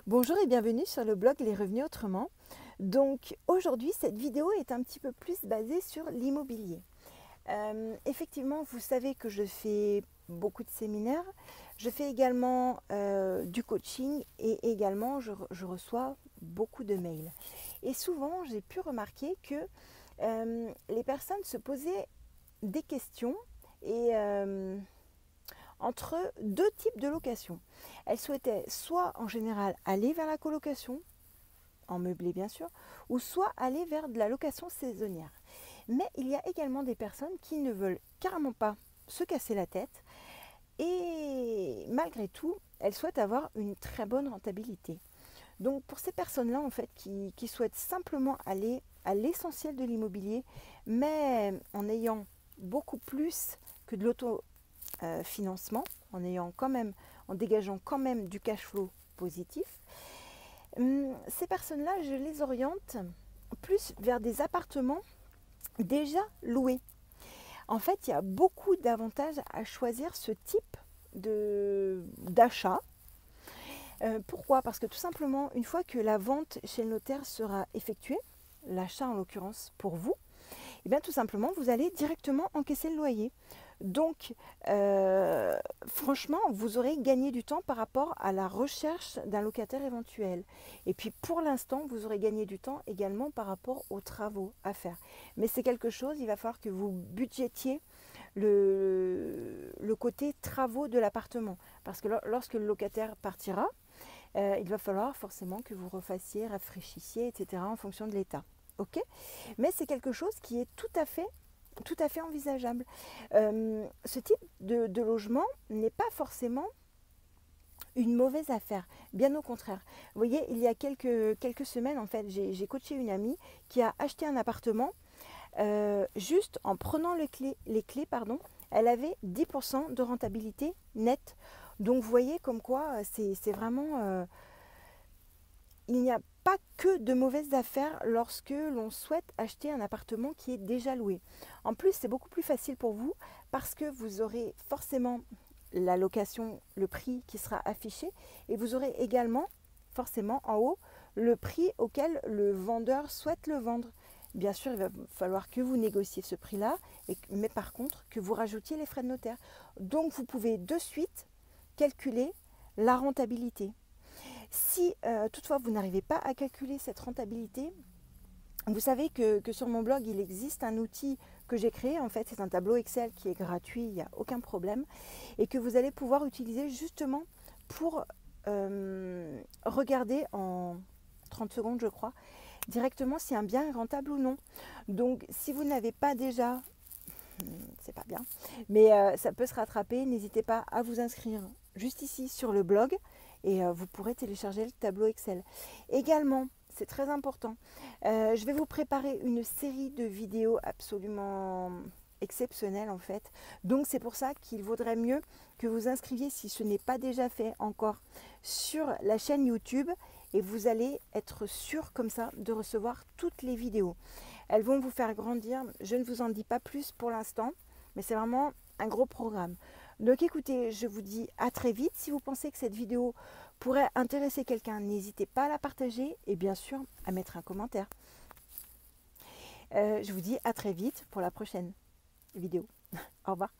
Bonjour et bienvenue sur le blog Les Revenus Autrement. Donc aujourd'hui, cette vidéo est un petit peu plus basée sur l'immobilier. Effectivement, vous savez que je fais beaucoup de séminaires. Je fais également du coaching et également je reçois beaucoup de mails. Et souvent, j'ai pu remarquer que les personnes se posaient des questions et entre deux types de location. Elles souhaitaient soit en général aller vers la colocation, en meublé bien sûr, ou soit aller vers de la location saisonnière. Mais il y a également des personnes qui ne veulent carrément pas se casser la tête et malgré tout, elles souhaitent avoir une très bonne rentabilité. Donc pour ces personnes-là en fait qui souhaitent simplement aller à l'essentiel de l'immobilier, mais en ayant beaucoup plus que de l'autofinancement, en dégageant quand même du cash flow positif, ces personnes-là, je les oriente plus vers des appartements déjà loués. En fait, il y a beaucoup d'avantages à choisir ce type d'achat. Pourquoi? Parce que tout simplement, une fois que la vente chez le notaire sera effectuée, l'achat en l'occurrence pour vous, et bien tout simplement, vous allez directement encaisser le loyer. Donc, franchement, vous aurez gagné du temps par rapport à la recherche d'un locataire éventuel. Et puis, pour l'instant, vous aurez gagné du temps également par rapport aux travaux à faire. Mais c'est quelque chose, il va falloir que vous budgétiez le côté travaux de l'appartement. Parce que lorsque le locataire partira, il va falloir forcément que vous refassiez, rafraîchissiez, etc. en fonction de l'état. Ok? Mais c'est quelque chose qui est tout à fait envisageable. Ce type de logement n'est pas forcément une mauvaise affaire, bien au contraire. Vous voyez, il y a quelques semaines, en fait, j'ai coaché une amie qui a acheté un appartement. Juste en prenant les clés, elle avait 10% de rentabilité nette. Donc vous voyez comme quoi c'est vraiment... il n'y a pas que de mauvaises affaires lorsque l'on souhaite acheter un appartement qui est déjà loué. En plus, c'est beaucoup plus facile pour vous parce que vous aurez forcément la location, le prix qui sera affiché et vous aurez également forcément en haut le prix auquel le vendeur souhaite le vendre. Bien sûr, il va falloir que vous négociez ce prix-là, mais par contre que vous rajoutiez les frais de notaire. Donc vous pouvez de suite calculer la rentabilité. Si toutefois vous n'arrivez pas à calculer cette rentabilité, vous savez que sur mon blog, il existe un outil que j'ai créé. En fait, c'est un tableau Excel qui est gratuit, il n'y a aucun problème, et que vous allez pouvoir utiliser justement pour regarder en 30 secondes, je crois, directement si un bien est rentable ou non. Donc, si vous n'avez pas déjà, c'est pas bien, mais ça peut se rattraper. N'hésitez pas à vous inscrire juste ici sur le blog et vous pourrez télécharger le tableau Excel. Également, c'est très important, je vais vous préparer une série de vidéos absolument exceptionnelles en fait. Donc c'est pour ça qu'il vaudrait mieux que vous inscriviez, si ce n'est pas déjà fait encore, sur la chaîne YouTube et vous allez être sûr comme ça de recevoir toutes les vidéos. Elles vont vous faire grandir. Je ne vous en dis pas plus pour l'instant, mais c'est vraiment un gros programme. Donc écoutez, je vous dis à très vite. Si vous pensez que cette vidéo pourrait intéresser quelqu'un, n'hésitez pas à la partager et bien sûr à mettre un commentaire. Je vous dis à très vite pour la prochaine vidéo. Au revoir.